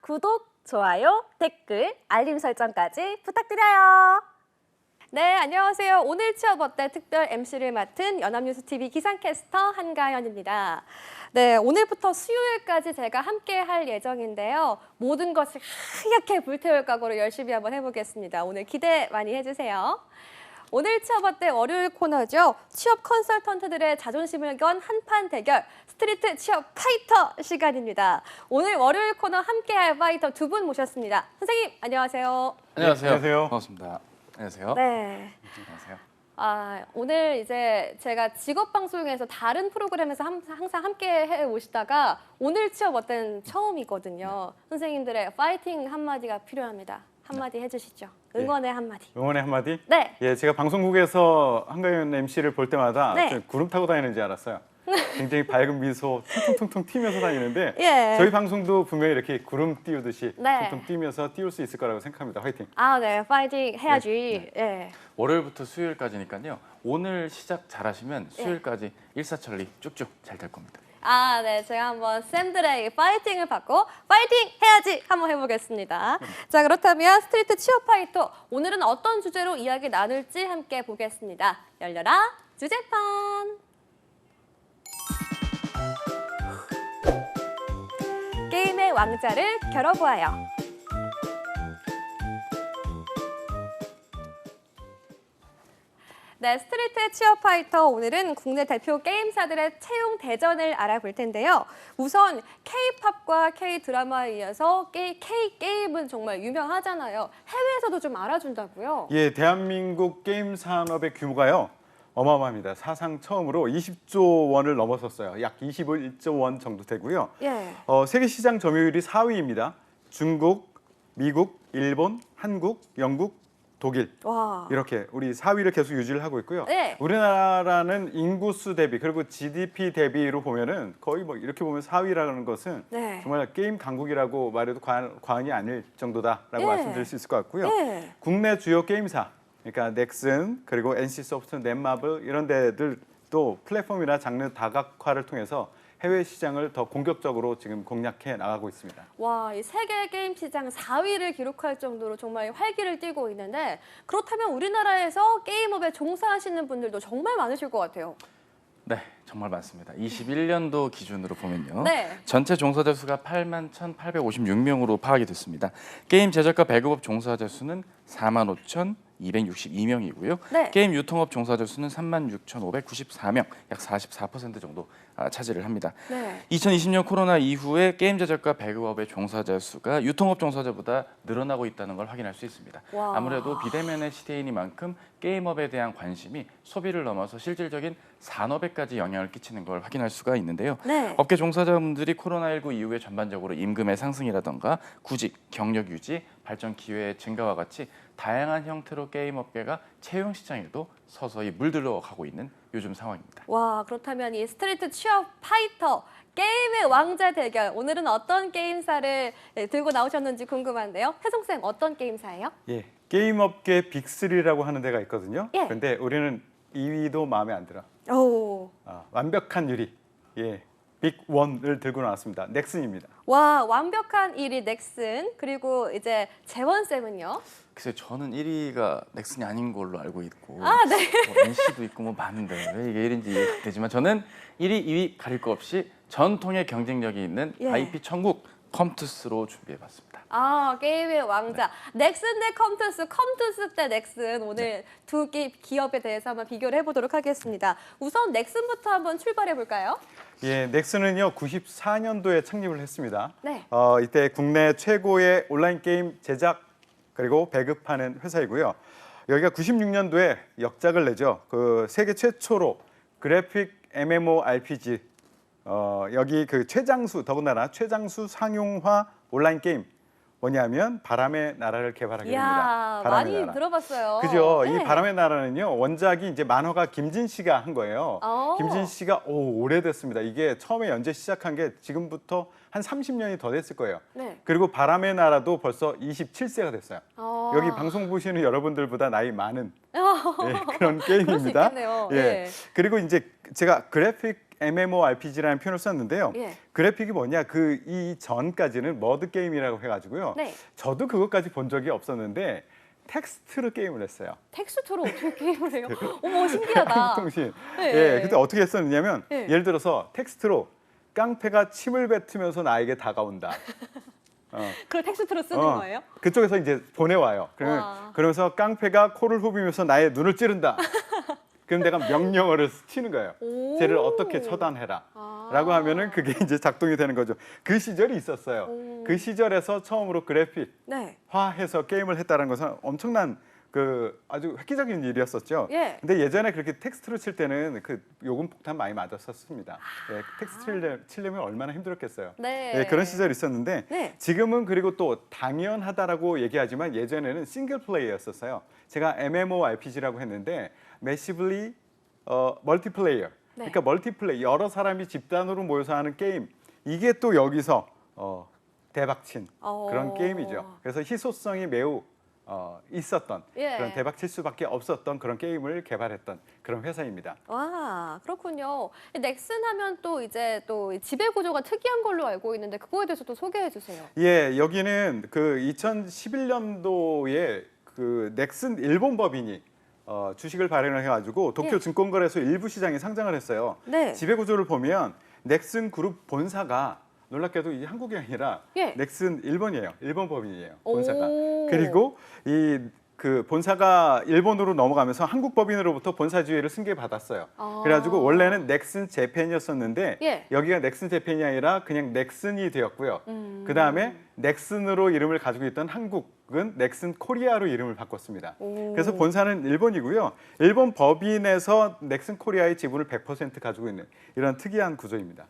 구독, 좋아요, 댓글, 알림 설정까지 부탁드려요. 네, 안녕하세요. 오늘 취업 어때 특별 MC를 맡은 연합뉴스TV 기상캐스터 한가연입니다. 네, 오늘부터 수요일까지 제가 함께 할 예정인데요. 모든 것을 하얗게 불태울 각오로 열심히 한번 해보겠습니다. 오늘 기대 많이 해주세요. 오늘 취업 어때 월요일 코너죠. 취업 컨설턴트들의 자존심을 건 한판 대결, 스트리트 취업 파이터 시간입니다. 오늘 월요일 코너 함께할 파이터 두 분 모셨습니다. 선생님, 안녕하세요. 안녕하세요. 안녕하세요. 반갑습니다. 안녕하세요. 네. 안녕하세요. 오늘 이제 제가 직업 방송에서 다른 프로그램에서 항상 함께 해 오시다가 오늘 취업 어때는 처음이거든요. 선생님들의 파이팅 한마디가 필요합니다. 한마디 해주시죠. 응원의 한마디. 응원의 한마디? 네. 예, 제가 방송국에서 한가연 MC를 볼 때마다 네. 구름 타고 다니는 줄 알았어요. 굉장히 밝은 미소 퉁퉁퉁 튀면서 다니는데 예. 저희 방송도 분명히 이렇게 구름 띄우듯이 네. 퉁퉁 뛰면서 띄울 수 있을 거라고 생각합니다. 화이팅! 네. 파이팅 해야지. 예. 월요일부터 수요일까지니까요. 오늘 시작 잘하시면 수요일까지 일사천리 쭉쭉 잘 될 겁니다. 네. 제가 한번 쌤들의 파이팅을 받고 파이팅 해야지 한번 해보겠습니다. 자, 그렇다면 스트리트 취업 파이터 오늘은 어떤 주제로 이야기 나눌지 함께 보겠습니다. 열려라 주제판. 게임의 왕자를 겨뤄보아요. 네, 스트리트 취업 파이터 오늘은 국내 대표 게임사들의 채용 대전을 알아볼 텐데요. 우선 K-팝과 K-드라마에 이어서 K-게임은 정말 유명하잖아요. 해외에서도 좀 알아준다고요? 예, 대한민국 게임 산업의 규모가요. 어마어마합니다. 사상 처음으로 20조 원을 넘어섰어요. 약 21조 원 정도 되고요. 예. 세계 시장 점유율이 4위입니다. 중국, 미국, 일본, 한국, 영국, 독일 와. 이렇게 우리 4위를 계속 유지를 하고 있고요. 네. 우리나라는 인구수 대비 그리고 GDP 대비로 보면은 거의 뭐 이렇게 보면 4위라는 것은 네. 정말 게임 강국이라고 말해도 과언이 아닐 정도다라고 네. 말씀드릴 수 있을 것 같고요. 네. 국내 주요 게임사 그러니까 넥슨 그리고 NC소프트, 넷마블 이런 데들도 플랫폼이나 장르 다각화를 통해서 해외 시장을 더 공격적으로 지금 공략해 나가고 있습니다. 와, 이 세계 게임 시장 4위를 기록할 정도로 정말 활기를 띠고 있는데 그렇다면 우리나라에서 게임업에 종사하시는 분들도 정말 많으실 것 같아요. 네, 정말 많습니다. 21년도 기준으로 보면요. 네. 전체 종사자 수가 81,856명으로 파악이 됐습니다. 게임 제작과 배급업 종사자 수는 45,262명이고요. 네. 게임 유통업 종사자 수는 36,594명, 약 44% 정도 차지를 합니다. 네. 2020년 코로나 이후에 게임 제작과 배급업의 종사자 수가 유통업 종사자보다 늘어나고 있다는 걸 확인할 수 있습니다. 와. 아무래도 비대면의 시대이니만큼 게임업에 대한 관심이 소비를 넘어서 실질적인 산업에까지 영향을 끼치는 걸 확인할 수가 있는데요. 네. 업계 종사자분들이 코로나19 이후에 전반적으로 임금의 상승이라던가 구직, 경력 유지, 발전 기회의 증가와 같이 다양한 형태로 게임 업계가 채용 시장에도 서서히 물들어 가고 있는 요즘 상황입니다. 와, 그렇다면 이 스트리트 취업 파이터 게임의 왕자 대결 오늘은 어떤 게임사를 들고 나오셨는지 궁금한데요. 태송쌤 어떤 게임사예요? 예, 게임 업계 빅3라고 하는 데가 있거든요. 예. 그런데 우리는 2위도 마음에 안 들어. 오. 완벽한 유리. 예. 빅1을 들고 나왔습니다. 넥슨입니다. 와, 완벽한 1위 넥슨 그리고 이제 재원쌤은요? 글쎄 저는 1위가 넥슨이 아닌 걸로 알고 있고 네. 뭐 NC도 있고 뭐 많은데 왜 이게 1위인지 이해가 되지만 저는 1위, 2위 가릴 거 없이 전통의 경쟁력이 있는 예. IP 천국 컴투스로 준비해봤습니다. 게임의 왕자 넥슨 대 컴투스 대 넥슨 오늘 두 기업에 대해서 한번 비교를 해보도록 하겠습니다. 우선 넥슨부터 한번 출발해 볼까요? 예, 넥슨은요 94년도에 창립을 했습니다. 네. 이때 국내 최고의 온라인 게임 제작 그리고 배급하는 회사이고요. 여기가 96년도에 역작을 내죠. 그 세계 최초로 그래픽 MMORPG 여기 그 최장수 더군다나 최장수 상용화 온라인 게임 뭐냐면 바람의 나라를 개발하게 됩니다. 이야, 바람의 많이 나라. 들어봤어요. 그죠? 네. 이 바람의 나라는요 원작이 이제 만화가 김진 씨가 한 거예요. 김진 씨가 오래됐습니다. 이게 처음에 연재 시작한 게 지금부터 한 30년이 더 됐을 거예요. 네. 그리고 바람의 나라도 벌써 27세가 됐어요. 어. 여기 방송 보시는 여러분들보다 나이 많은 그런 그럴 수 게임입니다. 있겠네요. 예. 네. 그리고 이제 제가 그래픽 MMORPG라는 표현을 썼는데요. 예. 그래픽이 뭐냐? 그 이 전까지는 머드 게임이라고 해가지고요. 네. 저도 그것까지 본 적이 없었는데 텍스트로 게임을 했어요. 텍스트로 어떻게 게임을 해요? 어머, 신기하다. 한국통신. 네. 예, 그때 어떻게 했었느냐면 네. 예를 들어서 텍스트로 깡패가 침을 뱉으면서 나에게 다가온다. 그걸 텍스트로 쓰는 어, 거예요? 그쪽에서 이제 보내와요. 와. 그러면서 깡패가 코를 후비면서 나의 눈을 찌른다. 그럼 내가 명령어를 치는 거예요. 오. 쟤를 어떻게 처단해라. 아. 라고 하면은 그게 이제 작동이 되는 거죠. 그 시절이 있었어요. 오. 그 시절에서 처음으로 그래픽화해서 네. 게임을 했다는 것은 엄청난 그 아주 획기적인 일이었었죠. 예. 근데 예전에 그렇게 텍스트로 칠 때는 그 요금 폭탄 많이 맞았었습니다. 예, 텍스트 치려면 얼마나 힘들었겠어요. 네. 예, 그런 시절이 있었는데 네. 지금은 그리고 또 당연하다라고 얘기하지만 예전에는 싱글 플레이였었어요. 제가 MMORPG라고 했는데 매시블리 멀티플레이어. 네. 그러니까 멀티플레이 여러 사람이 집단으로 모여서 하는 게임. 이게 또 여기서 대박친 그런 게임이죠. 그래서 희소성이 매우 있었던 예. 그런 대박칠 수밖에 없었던 그런 게임을 개발했던 그런 회사입니다. 와, 그렇군요. 넥슨 하면 또 이제 또 지배 구조가 특이한 걸로 알고 있는데 그거에 대해서 또 소개해 주세요. 예, 여기는 그 2011년도에 그 넥슨 일본 법인이 주식을 발행을 해가지고 도쿄 예. 증권거래소 일부 시장에 상장을 했어요. 네. 지배 구조를 보면 넥슨 그룹 본사가 놀랍게도 이 한국이 아니라 예. 넥슨 일본이에요. 일본 법인이에요. 본사가. 오. 그리고 이 그 본사가 일본으로 넘어가면서 한국 법인으로부터 본사 지위를 승계받았어요. 아. 그래가지고 원래는 넥슨 재팬이었었는데 예. 여기가 넥슨 재팬이 아니라 그냥 넥슨이 되었고요. 그 다음에 넥슨으로 이름을 가지고 있던 한국은 넥슨 코리아로 이름을 바꿨습니다. 오. 그래서 본사는 일본이고요. 일본 법인에서 넥슨 코리아의 지분을 100% 가지고 있는 이런 특이한 구조입니다.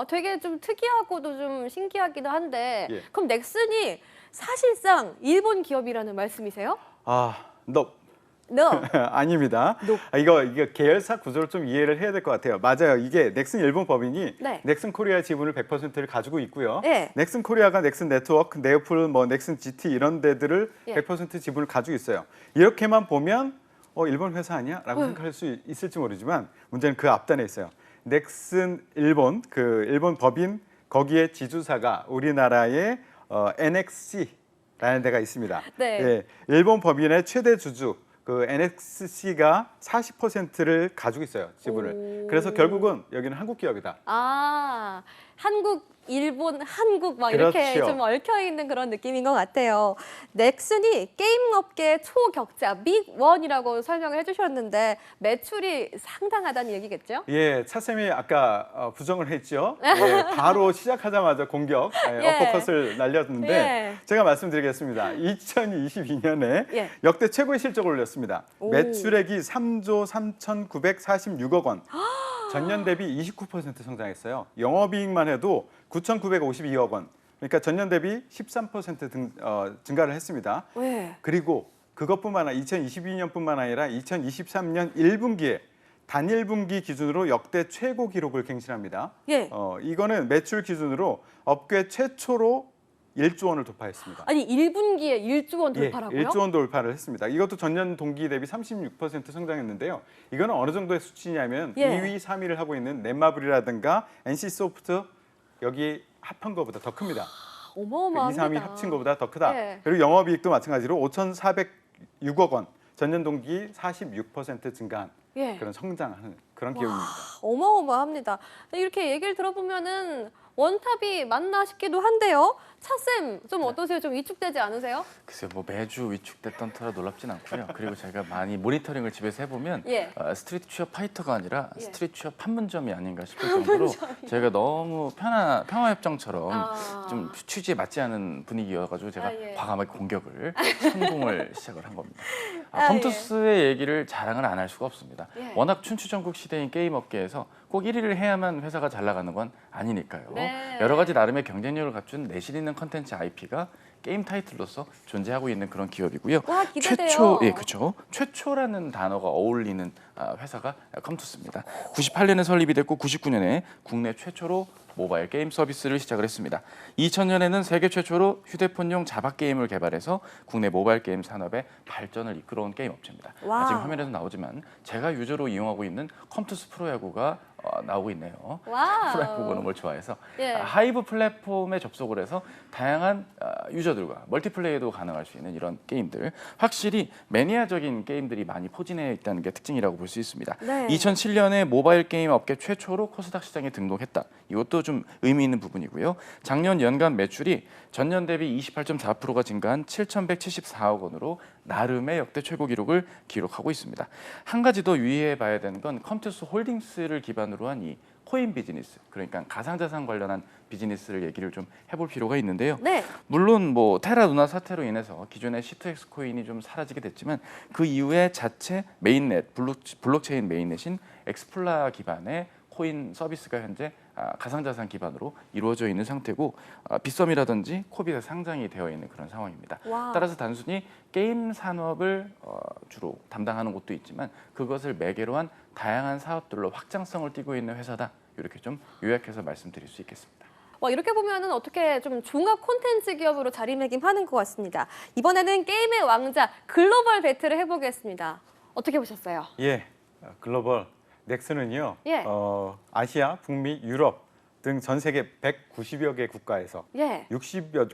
되게 좀 특이하고도 좀 신기하기도 한데 예. 그럼 넥슨이 사실상 일본 기업이라는 말씀이세요? 너 No. 아닙니다. Nope. 이거 계열사 구조를 좀 이해를 해야 될 것 같아요. 맞아요. 이게 넥슨 일본 법인이 네. 넥슨 코리아 지분을 100%를 가지고 있고요. 네. 넥슨 코리아가 넥슨 네트워크, 네오플, 넥슨 GT 이런 데들을 예. 100% 지분을 가지고 있어요. 이렇게만 보면 일본 회사 아니야?라고 생각할 수 있을지 모르지만 문제는 그 앞단에 있어요. 넥슨 일본 그 일본 법인 거기에 지주사가 우리나라의 NXC라는 데가 있습니다. 네. 예, 일본 법인의 최대 주주 그 NXC가 40%를 가지고 있어요, 지분을. 오. 그래서 결국은 여기는 한국 기업이다. 한국, 일본, 한국 막 이렇게 그렇죠. 좀 얽혀 있는 그런 느낌인 것 같아요. 넥슨이 게임 업계 초격자 빅1이라고 설명을 해주셨는데 매출이 상당하다는 얘기겠죠? 예, 차쌤이 아까 부정을 했죠. 예, 바로 시작하자마자 공격, 예. 어퍼컷을 날렸는데 예. 제가 말씀드리겠습니다. 2022년에 예. 역대 최고의 실적을 올렸습니다. 오. 매출액이 3조 3,946억 원. 전년 대비 29% 성장했어요. 영업이익만 해도 9,952억 원. 그러니까 전년 대비 13% 증가를 했습니다. 네. 그리고 그것뿐만 아니라 2022년뿐만 아니라 2023년 1분기에 단일 분기 기준으로 역대 최고 기록을 갱신합니다. 예. 이거는 매출 기준으로 업계 최초로 1조 원을 돌파했습니다. 아니 1분기에 1조 원 돌파라고요? 1조 원 돌파를 했습니다. 이것도 전년 동기 대비 36% 성장했는데요. 이거는 어느 정도의 수치냐면 예. 2위, 3위를 하고 있는 넷마블이라든가 NC소프트 여기 합한 것보다 더 큽니다. 2, 어마어마합니다. 3위 합친 것보다 더 크다. 예. 그리고 영업이익도 마찬가지로 5,406억 원, 전년 동기 46% 증가한 예. 그런 성장하는 그런 기업입니다. 어마어마합니다. 이렇게 얘기를 들어보면은 원탑이 맞나 싶기도 한데요. 차쌤 좀 어떠세요? 좀 위축되지 않으세요? 글쎄요, 뭐 매주 위축됐던 터라 놀랍진 않고요. 그리고 제가 많이 모니터링을 집에서 해보면 예. 스트리트 취업 파이터가 아니라 예. 스트리트 취업 판문점이 아닌가 싶을 정도로 저희가 너무 평화협정처럼 좀 취지에 맞지 않은 분위기여가지고 제가 예. 과감하게 공격을 선공을 시작을 한 겁니다. 예. 컴투스의 얘기를 자랑을 안 할 수가 없습니다. 예. 워낙 춘추전국 시대인 게임 업계에서 꼭 1위를 해야만 회사가 잘 나가는 건 아니니까요. 네. 여러 가지 나름의 경쟁력을 갖춘 내실 있는 컨텐츠 IP가 게임 타이틀로서 존재하고 있는 그런 기업이고요. 와, 기대돼요. 그렇죠. 최초라는 단어가 어울리는 회사가 컴투스입니다. 98년에 설립이 됐고 99년에 국내 최초로 모바일 게임 서비스를 시작을 했습니다. 2000년에는 세계 최초로 휴대폰용 자바 게임을 개발해서 국내 모바일 게임 산업의 발전을 이끌어온 게임 업체입니다. 와우. 지금 화면에서 나오지만 제가 유저로 이용하고 있는 컴투스 프로야구가 나오고 있네요. 와우. 프로야구 보는 걸 좋아해서 예. 하이브 플랫폼에 접속을 해서 다양한 유저들과 멀티플레이도 가능할 수 있는 이런 게임들. 확실히 매니아적인 게임들이 많이 포진해 있다는 게 특징이라고 볼 수 있습니다. 네. 2007년에 모바일 게임 업계 최초로 코스닥 시장에 등록했다. 이것도 좀 의미 있는 부분이고요. 작년 연간 매출이 전년 대비 28.4%가 증가한 7,174억 원으로 나름의 역대 최고 기록을 기록하고 있습니다. 한 가지 더 유의해 봐야 되는 건 컴투스 홀딩스를 기반으로 한 이 코인 비즈니스, 그러니까 가상자산 관련한 비즈니스를 얘기를 좀 해볼 필요가 있는데요. 네. 물론 뭐 테라 루나 사태로 인해서 기존의 C2X 코인이 좀 사라지게 됐지만 그 이후에 자체 메인넷, 블록체인 메인넷인 엑스플라 기반의 코인 서비스가 현재 가상자산 기반으로 이루어져 있는 상태고 빗썸이라든지 코빗에 상장이 되어 있는 그런 상황입니다. 와우. 따라서 단순히 게임 산업을 주로 담당하는 곳도 있지만 그것을 매개로 한 다양한 사업들로 확장성을 띠고 있는 회사다. 이렇게 좀 요약해서 말씀드릴 수 있겠습니다. 와, 이렇게 보면은 어떻게 좀 종합 콘텐츠 기업으로 자리매김하는 것 같습니다. 이번에는 게임의 왕자 글로벌 배틀을 해보겠습니다. 어떻게 보셨어요? 예, 글로벌 넥슨은요. 예. 아시아, 북미, 유럽 등 전 세계 190여 개 국가에서 예. 50여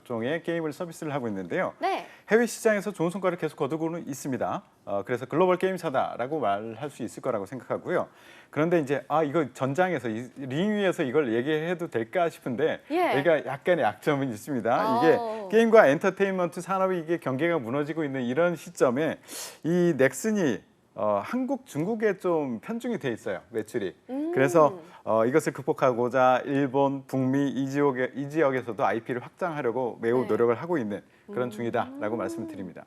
종의 게임을 서비스를 하고 있는데요. 네. 해외 시장에서 좋은 성과를 계속 거두고는 있습니다. 그래서 글로벌 게임사다라고 말할 수 있을 거라고 생각하고요. 그런데 이제 이거 전장에서 링 위에서 이걸 얘기해도 될까 싶은데 예. 여기가 약간의 약점은 있습니다. 이게 게임과 엔터테인먼트 산업이 이게 경계가 무너지고 있는 이런 시점에 이 넥슨이 한국, 중국에 좀 편중이 돼 있어요, 매출이. 그래서 이것을 극복하고자 일본, 북미 이 지역에서도 IP를 확장하려고 매우 네. 노력을 하고 있는 그런 중이다라고 말씀을 드립니다.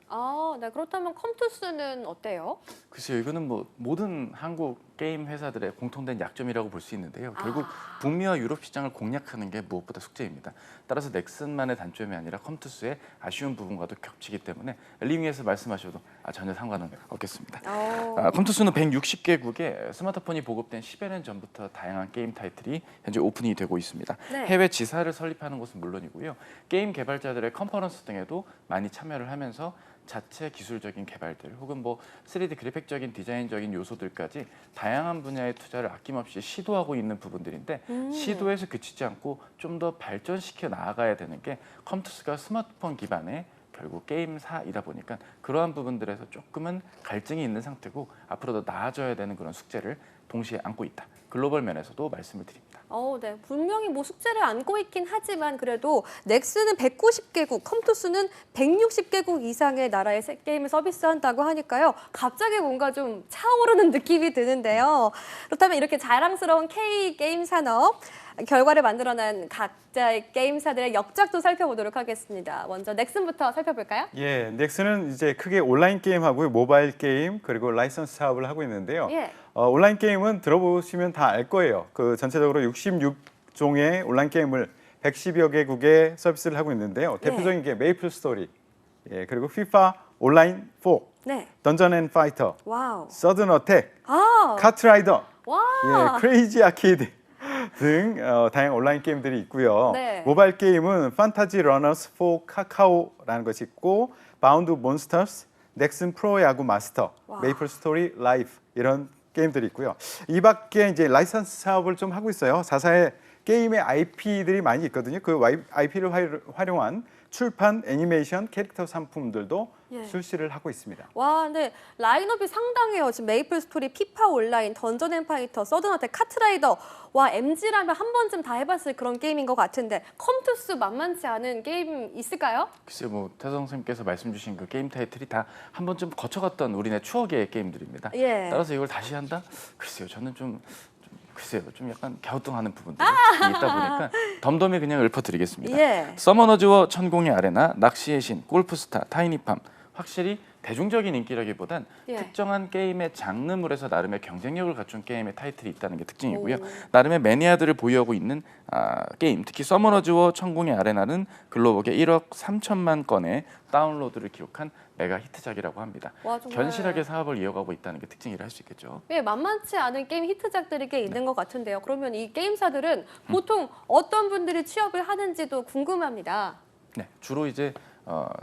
네. 그렇다면 컴투스는 어때요? 글쎄요, 이거는 뭐 모든 한국 게임 회사들의 공통된 약점이라고 볼 수 있는데요. 결국 북미와 유럽 시장을 공략하는 게 무엇보다 숙제입니다. 따라서 넥슨만의 단점이 아니라 컴투스의 아쉬운 부분과도 겹치기 때문에 링 위에서 말씀하셔도 전혀 상관은 없겠습니다. 컴투스는 160개국에 스마트폰이 보급된 10여 년 전부터 다양한 게임 타이틀이 현재 오픈이 되고 있습니다. 네. 해외 지사를 설립하는 것은 물론이고요. 게임 개발자들의 컨퍼런스 등에도 많이 참여를 하면서 자체 기술적인 개발들 혹은 뭐 3D 그래픽적인 디자인적인 요소들까지 다양한 분야의 투자를 아낌없이 시도하고 있는 부분들인데 시도에서 그치지 않고 좀 더 발전시켜 나아가야 되는 게 컴투스가 스마트폰 기반의 결국 게임사이다 보니까 그러한 부분들에서 조금은 갈증이 있는 상태고 앞으로 더 나아져야 되는 그런 숙제를 동시에 안고 있다. 글로벌 면에서도 말씀을 드립니다. 네. 분명히 뭐 숙제를 안고 있긴 하지만 그래도 넥슨은 190개국, 컴투스는 160개국 이상의 나라의 게임을 서비스한다고 하니까요. 갑자기 뭔가 좀 차오르는 느낌이 드는데요. 그렇다면 이렇게 자랑스러운 K 게임 산업 결과를 만들어낸 각자의 게임사들의 역작도 살펴보도록 하겠습니다. 먼저 넥슨부터 살펴볼까요? 예, 넥슨은 이제 크게 온라인 게임하고 모바일 게임 그리고 라이선스 사업을 하고 있는데요. 예. 온라인 게임은 들어보시면 다 알 거예요. 그 전체적으로 66종의 온라인 게임을 110여 개국에 서비스를 하고 있는데요. 대표적인 게 메이플 스토리, 그리고 FIFA 온라인 4, 네. 던전 앤 파이터, 와우. 서든 어택, 아. 카트라이더, 와. 크레이지 아케이드 등 다양한 온라인 게임들이 있고요. 네. 모바일 게임은 판타지 러너스 4 카카오라는 것이 있고 바운드 몬스터스, 넥슨 프로 야구 마스터, 와. 메이플 스토리 라이프 이런 게임들이 있고요. 이 밖에 이제 라이선스 사업을 좀 하고 있어요. 4사의 게임의 IP들이 많이 있거든요. 그 IP를 활용한 출판, 애니메이션, 캐릭터 상품들도 출시를 하고 있습니다. 와, 근데 라인업이 상당해요. 지금 메이플 스토리, 피파 온라인, 던전 앤 파이터, 서든 어택, 카트라이더. 와, MG라면 한 번쯤 다 해봤을 그런 게임인 것 같은데 컴투스 만만치 않은 게임 있을까요? 글쎄요, 뭐 태성 선생님께서 말씀 주신 그 게임 타이틀이 다 한 번쯤 거쳐갔던 우리네 추억의 게임들입니다. 예. 따라서 이걸 다시 한다? 글쎄요, 저는 좀 약간 갸우뚱하는 부분들이 있다 보니까 덤덤히 그냥 읊어드리겠습니다. 예. 서머너즈워 천공의 아레나, 낚시의 신, 골프스타, 타이니팜 확실히 대중적인 인기라기보단 특정한 게임의 장르물에서 나름의 경쟁력을 갖춘 게임의 타이틀이 있다는 게 특징이고요. 나름의 매니아들을 보유하고 있는 게임, 특히 서머너즈워 천공의 아레나는 글로벌계 1억 3천만 건의 다운로드를 기록한 메가 히트작이라고 합니다. 와, 정말. 견실하게 사업을 이어가고 있다는 게 특징이라 할 수 있겠죠. 만만치 않은 게임 히트작들이 꽤 있는 것 같은데요. 그러면 이 게임사들은 보통 어떤 분들이 취업을 하는지도 궁금합니다. 네, 주로 이제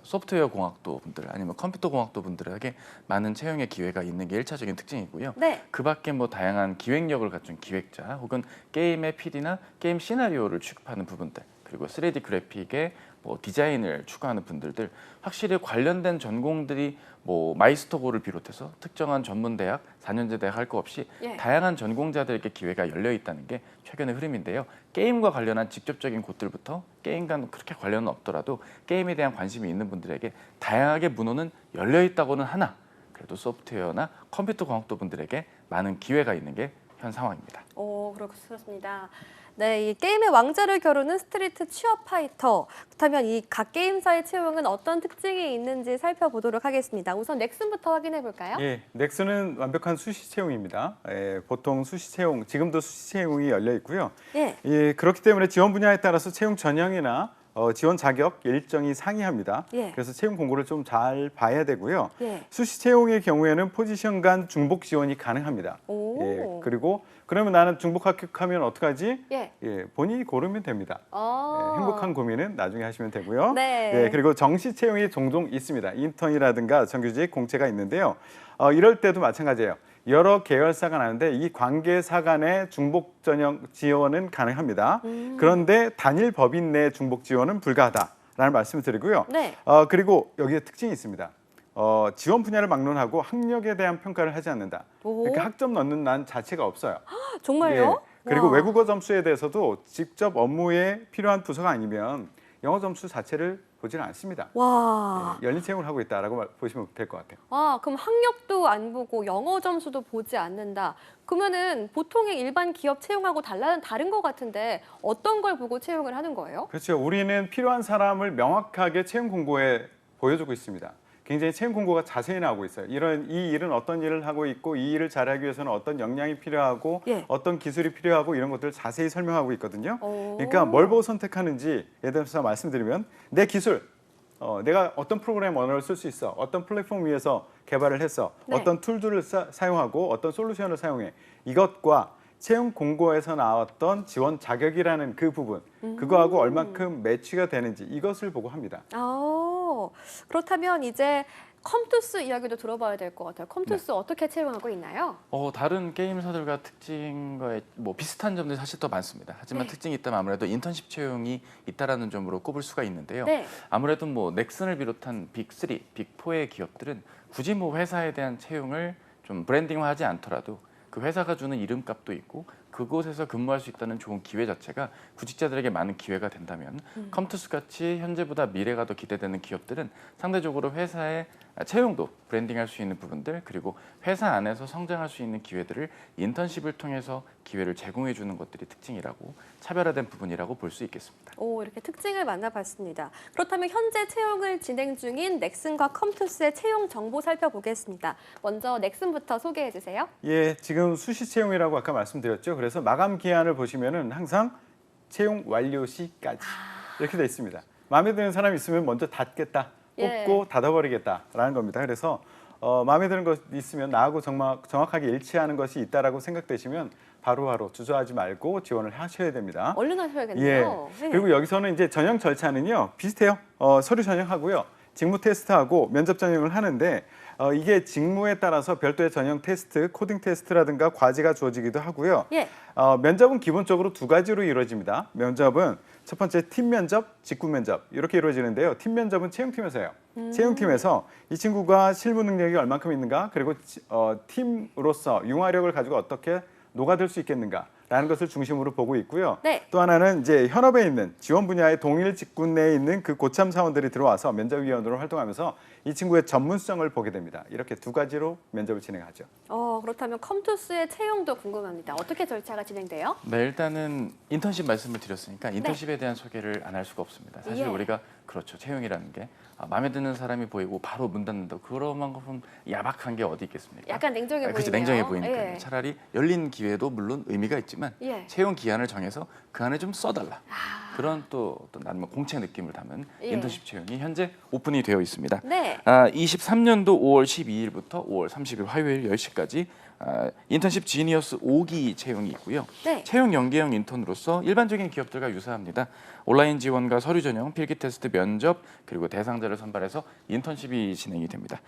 소프트웨어 공학도 분들 아니면 컴퓨터 공학도 분들에게 많은 채용의 기회가 있는 게 1차적인 특징이고요. 네. 그 밖에 뭐 다양한 기획력을 갖춘 기획자 혹은 게임의 PD나 게임 시나리오를 취급하는 부분들 그리고 3D 그래픽의 뭐 디자인을 추구하는 분들들 확실히 관련된 전공들이 뭐 마이스터고를 비롯해서 특정한 전문 대학, 4년제 대학 할 거 없이 예. 다양한 전공자들에게 기회가 열려 있다는 게 최근의 흐름인데요. 게임과 관련한 직접적인 곳들부터 게임과는 그렇게 관련은 없더라도 게임에 대한 관심이 있는 분들에게 다양하게 문호는 열려 있다고는 하나 그래도 소프트웨어나 컴퓨터 공학도 분들에게 많은 기회가 있는 게 현 상황입니다. 오, 그렇습니다. 네, 이 게임의 왕자를 겨루는 스트리트 취업 파이터. 그렇다면 이 각 게임사의 채용은 어떤 특징이 있는지 살펴보도록 하겠습니다. 우선 넥슨부터 확인해 볼까요? 예, 넥슨은 완벽한 수시 채용입니다. 보통 수시 채용, 지금도 수시 채용이 열려 있고요. 예. 예, 그렇기 때문에 지원 분야에 따라서 채용 전형이나 지원 자격 일정이 상이합니다. 예. 그래서 채용 공고를 좀 잘 봐야 되고요. 예. 수시 채용의 경우에는 포지션 간 중복 지원이 가능합니다. 오. 예, 그리고 그러면 나는 중복 합격하면 어떡하지? 예. 예, 본인이 고르면 됩니다. 어. 행복한 고민은 나중에 하시면 되고요. 네. 예, 그리고 정시 채용이 종종 있습니다. 인턴이라든가 정규직 공채가 있는데요. 이럴 때도 마찬가지예요. 여러 계열사가 나는데 이 관계사 간의 중복 전형 지원은 가능합니다. 그런데 단일 법인 내 중복 지원은 불가하다라는 말씀을 드리고요. 네. 그리고 여기에 특징이 있습니다. 지원 분야를 막론하고 학력에 대한 평가를 하지 않는다. 오. 그러니까 학점 넣는 난 자체가 없어요. 정말요? 예. 그리고 와. 외국어 점수에 대해서도 직접 업무에 필요한 부서가 아니면 영어 점수 자체를 보지는 않습니다. 와. 예, 열린 채용을 하고 있다라고 보시면 될 것 같아요. 아, 그럼 학력도 안 보고 영어 점수도 보지 않는다. 그러면은 보통의 일반 기업 채용하고 다른 것 같은데 어떤 걸 보고 채용을 하는 거예요? 그렇죠. 우리는 필요한 사람을 명확하게 채용 공고에 보여주고 있습니다. 굉장히 채용 공고가 자세히 나오고 있어요. 이 일은 어떤 일을 하고 있고 이 일을 잘하기 위해서는 어떤 역량이 필요하고 예. 어떤 기술이 필요하고 이런 것들을 자세히 설명하고 있거든요. 오. 그러니까 뭘 보고 선택하는지 예를 들어서 말씀드리면 내 기술, 내가 어떤 프로그램 언어를 쓸 수 있어, 어떤 플랫폼 위에서 개발을 했어, 네. 어떤 툴들을 사용하고 어떤 솔루션을 사용해 이것과 채용 공고에서 나왔던 지원 자격이라는 그 부분, 그거하고 얼만큼 매치가 되는지 이것을 보고 합니다. 그렇다면 이제 컴투스 이야기도 들어봐야 될 것 같아요. 컴투스 어떻게 채용하고 있나요? 다른 게임사들과 특징과의 뭐 비슷한 점들이 사실 더 많습니다. 하지만 네. 특징이 있다면 아무래도 인턴십 채용이 있다라는 점으로 꼽을 수가 있는데요. 네. 아무래도 뭐 넥슨을 비롯한 빅3, 빅4의 기업들은 굳이 뭐 회사에 대한 채용을 좀 브랜딩화하지 않더라도 그 회사가 주는 이름값도 있고 그곳에서 근무할 수 있다는 좋은 기회 자체가 구직자들에게 많은 기회가 된다면 컴투스 같이 현재보다 미래가 더 기대되는 기업들은 상대적으로 회사의 채용도 브랜딩할 수 있는 부분들 그리고 회사 안에서 성장할 수 있는 기회들을 인턴십을 통해서 기회를 제공해 주는 것들이 특징이라고 차별화된 부분이라고 볼 수 있겠습니다. 오, 이렇게 특징을 만나봤습니다. 그렇다면 현재 채용을 진행 중인 넥슨과 컴투스의 채용 정보 살펴보겠습니다. 먼저 넥슨부터 소개해 주세요. 예, 지금 수시 채용이라고 아까 말씀드렸죠. 그래서 마감 기한을 보시면은 항상 채용 완료 시까지 이렇게 돼 있습니다. 마음에 드는 사람이 있으면 먼저 닫겠다, 예. 뽑고 닫아버리겠다라는 겁니다. 그래서 마음에 드는 것 있으면 나하고 정확하게 일치하는 것이 있다라고 생각되시면 바로바로 주저하지 말고 지원을 하셔야 됩니다. 얼른 하셔야겠네요. 예. 그리고 여기서는 이제 전형 절차는요 비슷해요. 서류 전형하고요, 직무 테스트하고 면접 전형을 하는데 이게 직무에 따라서 별도의 전형 테스트, 코딩 테스트라든가 과제가 주어지기도 하고요. 예. 면접은 기본적으로 두 가지로 이루어집니다. 면접은 첫 번째 팀 면접, 직구 면접 이렇게 이루어지는데요. 팀 면접은 채용팀에서 해요. 채용팀에서 이 친구가 실무 능력이 얼만큼 있는가, 그리고 팀으로서 융화력을 가지고 어떻게 녹아들 수 있겠는가라는 것을 중심으로 보고 있고요. 네. 또 하나는 이제 현업에 있는 지원 분야의 동일 직군 내에 있는 그 고참 사원들이 들어와서 면접위원으로 활동하면서 이 친구의 전문성을 보게 됩니다. 이렇게 두 가지로 면접을 진행하죠. 그렇다면 컴투스의 채용도 궁금합니다. 어떻게 절차가 진행돼요? 네, 일단은 인턴십 말씀을 드렸으니까 인턴십에 대한 소개를 안 할 수가 없습니다. 사실 예. 우리가 그렇죠. 채용이라는 게 마음에 드는 사람이 보이고 바로 문 닫는다. 그런 만큼 야박한 게 어디 있겠습니까? 약간 냉정해 보이네요. 그렇죠. 냉정해 보이니까 예. 차라리 열린 기회도 물론 의미가 있지만 예. 채용 기한을 정해서 그 안에 좀 써달라. 그런 또 어떤 나름 공채 느낌을 담은 예. 인턴십 채용이 현재 오픈이 되어 있습니다. 네. 23년도 5월 12일부터 5월 30일 화요일 10시까지 인턴십 지니어스 5기 채용이 있고요. 네. 채용 연계형 인턴으로서 일반적인 기업들과 유사합니다. 온라인 지원과 서류 전형, 필기 테스트, 면접 그리고 대상자를 선발해서 인턴십이 진행이 됩니다.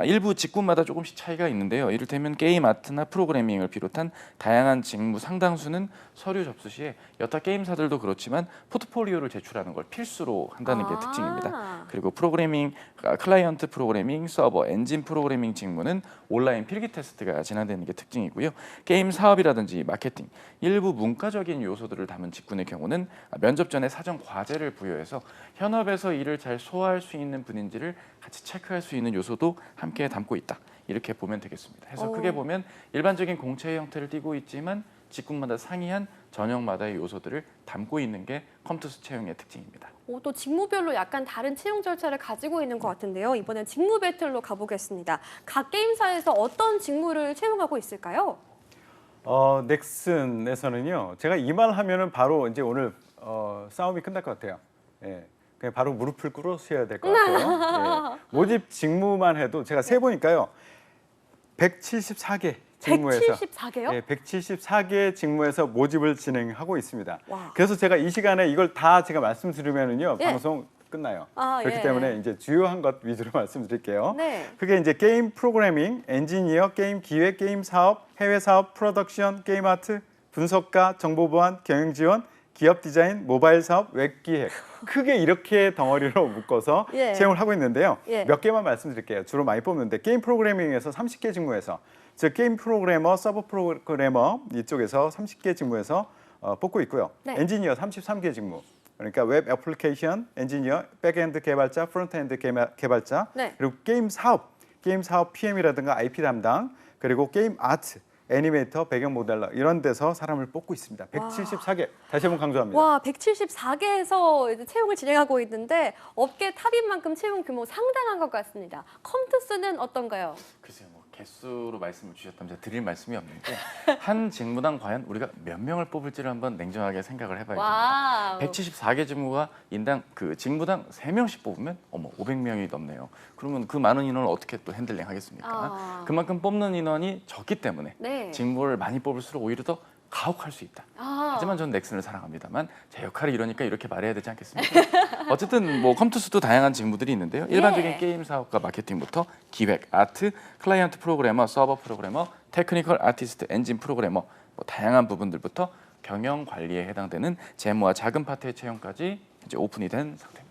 일부 직군마다 조금씩 차이가 있는데요. 이를테면 게임 아트나 프로그래밍을 비롯한 다양한 직무 상당수는 서류 접수 시에 여타 게임사들도 그렇지만 포트폴리오를 제출하는 걸 필수로 한다는 게 아. 특징입니다. 그리고 프로그래밍, 클라이언트 프로그래밍, 서버, 엔진 프로그래밍 직무는 온라인 필기 테스트가 진행되는 게 특징이고요. 게임 사업이라든지 마케팅, 일부 문과적인 요소들을 담은 직군의 경우는 면접 전에 사전 과제를 부여해서 현업에서 일을 잘 소화할 수 있는 분인지를 같이 체크할 수 있는 요소도 함께 담고 있다. 이렇게 보면 되겠습니다. 해서 크게 보면 일반적인 공채 형태를 띠고 있지만 직군마다 상이한 전형마다의 요소들을 담고 있는 게 컴투스 채용의 특징입니다. 또 직무별로 약간 다른 채용 절차를 가지고 있는 것 같은데요. 이번엔 직무 배틀로 가보겠습니다. 각 게임사에서 어떤 직무를 채용하고 있을까요? 넥슨에서는요. 제가 이 말 하면은 바로 이제 오늘 싸움이 끝날 것 같아요. 예. 그냥 바로 무릎을 꿇으셔야 될 것 같아요. 예. 모집 직무만 해도 제가 세 보니까요. 174개 직무에서 174개요? 네, 174개 직무에서 모집을 진행하고 있습니다. 와. 그래서 제가 이 시간에 이걸 다 제가 말씀드리면은요. 예. 방송 끝나요. 아, 그렇기 예. 때문에 이제 주요한 것 위주로 말씀드릴게요. 네. 그게 이제 게임 프로그래밍, 엔지니어, 게임 기획, 게임 사업, 해외 사업, 프로덕션, 게임 아트, 분석가, 정보 보안, 경영 지원, 기업 디자인, 모바일 사업, 웹 기획. 크게 이렇게 덩어리로 묶어서 예. 채용을 하고 있는데요. 예. 몇 개만 말씀드릴게요. 주로 많이 뽑는데 게임 프로그래밍에서 30개 직무에서 즉 게임 프로그래머, 서버 프로그래머 이쪽에서 30개 직무에서 뽑고 있고요. 네. 엔지니어 33개 직무. 그러니까 웹 애플리케이션 엔지니어, 백엔드 개발자, 프론트엔드 개발자, 네. 그리고 게임 사업 PM이라든가 IP 담당, 그리고 게임 아트, 애니메이터, 배경 모델러 이런 데서 사람을 뽑고 있습니다. 174개. 다시 한번 강조합니다. 와, 174개에서 이제 채용을 진행하고 있는데 업계 탑인 만큼 채용 규모 상당한 것 같습니다. 컴투스는 어떤가요? 글쎄요, 뭐 개수로 말씀을 주셨다면 제가 드릴 말씀이 없는데 한 직무당 과연 우리가 몇 명을 뽑을지를 한번 냉정하게 생각을 해봐야 와우. 됩니다. 174개 직무가 인당 그 직무당 3명씩 뽑으면 500명이 넘네요. 그러면 그 많은 인원을 어떻게 또 핸들링 하겠습니까? 그만큼 뽑는 인원이 적기 때문에 네. 직무를 많이 뽑을수록 오히려 더 가혹할 수 있다. 하지만 저는 넥슨을 사랑합니다만 제 역할이 이러니까 이렇게 말해야 되지 않겠습니까? 어쨌든 뭐 컴투스도 다양한 직무들이 있는데요. 일반적인 예. 게임 사업과 마케팅부터 기획, 아트, 클라이언트 프로그래머, 서버 프로그래머, 테크니컬 아티스트, 엔진 프로그래머 뭐 다양한 부분들부터 경영 관리에 해당되는 재무와 자금 파트의 채용까지 이제 오픈이 된 상태입니다.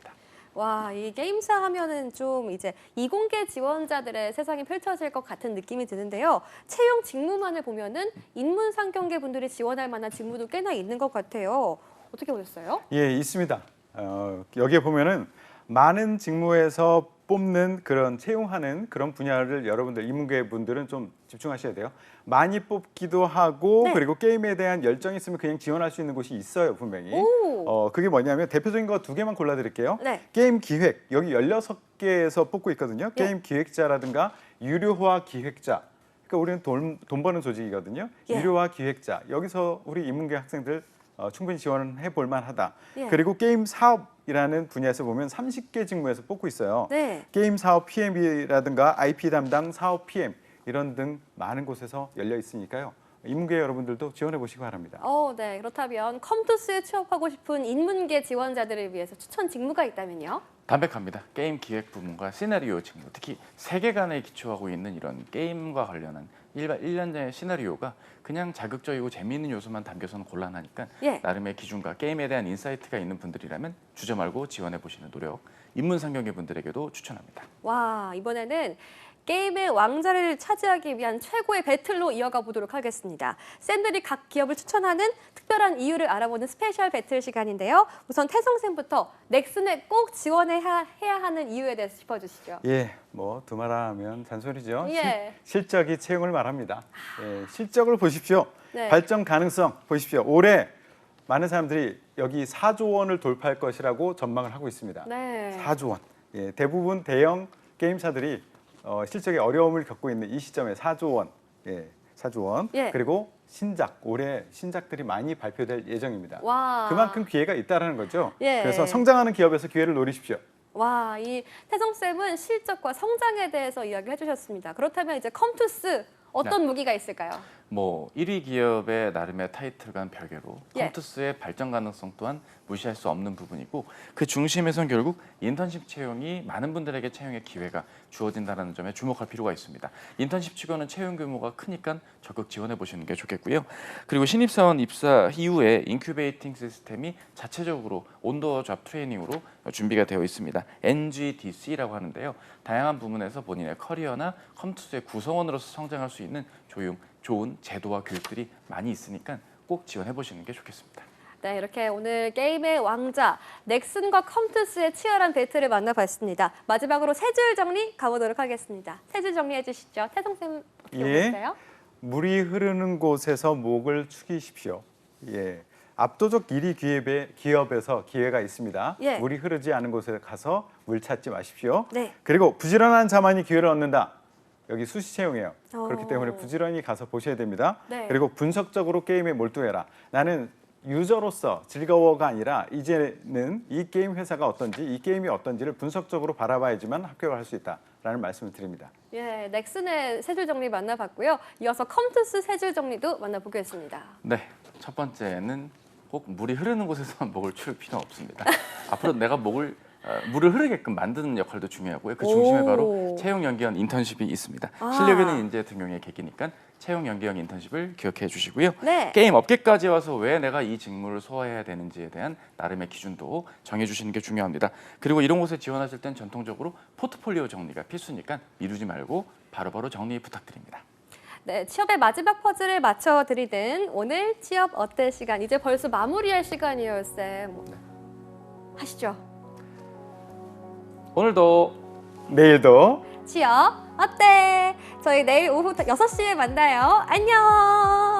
와, 이 게임사 하면은 좀 이제 이공계 지원자들의 세상이 펼쳐질 것 같은 느낌이 드는데요. 채용 직무만을 보면은 인문상경계 분들이 지원할 만한 직무도 꽤나 있는 것 같아요. 어떻게 보셨어요? 예, 있습니다. 여기에 보면은 많은 직무에서 뽑는 그런 채용하는 그런 분야를 여러분들 인문계 분들은 좀 집중하셔야 돼요. 많이 뽑기도 하고 네. 그리고 게임에 대한 열정이 있으면 그냥 지원할 수 있는 곳이 있어요, 분명히. 오. 그게 뭐냐면 대표적인 거 2개만 골라드릴게요. 네. 게임 기획 여기 16개에서 뽑고 있거든요. 예. 게임 기획자라든가 유료화 기획자. 그러니까 우리는 돈 버는 조직이거든요. 예. 유료화 기획자 여기서 우리 인문계 학생들 충분히 지원해 볼 만하다. 예. 그리고 게임 사업이라는 분야에서 보면 30개 직무에서 뽑고 있어요. 네. 게임 사업 PM이라든가 IP 담당 사업 PM 이런 등 많은 곳에서 열려 있으니까요. 인문계 여러분들도 지원해 보시기 바랍니다. 네. 그렇다면 컴투스에 취업하고 싶은 인문계 지원자들을 위해서 추천 직무가 있다면요? 담백합니다. 게임 기획 부문과 시나리오 직무, 특히 세계관에 기초하고 있는 이런 게임과 관련한 일련의 시나리오가 그냥 자극적이고 재미있는 요소만 담겨서는 곤란하니까 예. 나름의 기준과 게임에 대한 인사이트가 있는 분들이라면 주저 말고 지원해 보시는 노력, 인문상경계 분들에게도 추천합니다. 와, 이번에는 게임의 왕자를 차지하기 위한 최고의 배틀로 이어가 보도록 하겠습니다. 쌤들이 각 기업을 추천하는 특별한 이유를 알아보는 스페셜 배틀 시간인데요. 우선 태성쌤부터 넥슨에 꼭 지원해야 하는 이유에 대해서 짚어주시죠. 예, 뭐 두말하면 잔소리죠. 예. 실적이 채용을 말합니다. 예, 실적을 보십시오. 네. 발전 가능성 보십시오. 올해 많은 사람들이 여기 4조 원을 돌파할 것이라고 전망을 하고 있습니다. 네. 4조 원. 예, 대부분 대형 게임사들이 실적에 어려움을 겪고 있는 이 시점에 4조 원. 예, 4조 원. 예. 그리고 올해 신작들이 많이 발표될 예정입니다. 와. 그만큼 기회가 있다라는 거죠. 예. 그래서 성장하는 기업에서 기회를 노리십시오. 와, 이 태성쌤은 실적과 성장에 대해서 이야기를 해주셨습니다. 그렇다면 이제 컴투스 어떤 무기가 있을까요? 뭐 1위 기업의 나름의 타이틀과는 별개로 예. 컴투스의 발전 가능성 또한 무시할 수 없는 부분이고 그 중심에선 결국 인턴십 채용이 많은 분들에게 채용의 기회가 주어진다는 점에 주목할 필요가 있습니다. 인턴십 직원은 채용 규모가 크니까 적극 지원해 보시는 게 좋겠고요. 그리고 신입사원 입사 이후에 인큐베이팅 시스템이 자체적으로 온도어 잡 트레이닝으로 준비가 되어 있습니다. NGDC라고 하는데요. 다양한 부문에서 본인의 커리어나 컴투스의 구성원으로서 성장할 수 있는 좋은 제도와 교육들이 많이 있으니까 꼭 지원해 보시는 게 좋겠습니다. 네, 이렇게 오늘 게임의 왕자 넥슨과 컴투스의 치열한 배틀을 만나봤습니다. 마지막으로 세 줄 정리 가보도록 하겠습니다. 세 줄 정리해 주시죠. 태성쌤 어떻게 보세요? 물이 흐르는 곳에서 목을 축이십시오. 예. 압도적 1위 기업에서 기회가 있습니다. 예. 물이 흐르지 않은 곳에 가서 물 찾지 마십시오. 네. 그리고 부지런한 자만이 기회를 얻는다. 여기 수시 채용이에요. 그렇기 오. 때문에 부지런히 가서 보셔야 됩니다. 네. 그리고 분석적으로 게임에 몰두해라. 나는 유저로서 즐거워가 아니라 이제는 이 게임 회사가 어떤지 이 게임이 어떤지를 분석적으로 바라봐야지만 합격을 할 수 있다라는 말씀을 드립니다. 예, 넥슨의 세 줄 정리 만나봤고요. 이어서 컴투스 세 줄 정리도 만나보겠습니다. 네, 첫 번째는 꼭 물이 흐르는 곳에서만 목을 칠 필요는 없습니다. 앞으로 내가 물을 흐르게끔 만드는 역할도 중요하고요. 그 중심에 오. 바로 채용 연계형 인턴십이 있습니다. 아. 실력 있는 인재 등용의 계기니까 채용 연계형 인턴십을 기억해 주시고요. 네. 게임 업계까지 와서 왜 내가 이 직무를 소화해야 되는지에 대한 나름의 기준도 정해 주시는 게 중요합니다. 그리고 이런 곳에 지원하실 땐 전통적으로 포트폴리오 정리가 필수니까 미루지 말고 바로바로 정리 부탁드립니다. 네, 취업의 마지막 퍼즐을 맞춰드리는 오늘 취업 어때 시간. 이제 벌써 마무리할 시간이에요, 쌤. 하시죠. 오늘도 내일도 취업 어때? 저희 내일 오후 6시에 만나요. 안녕.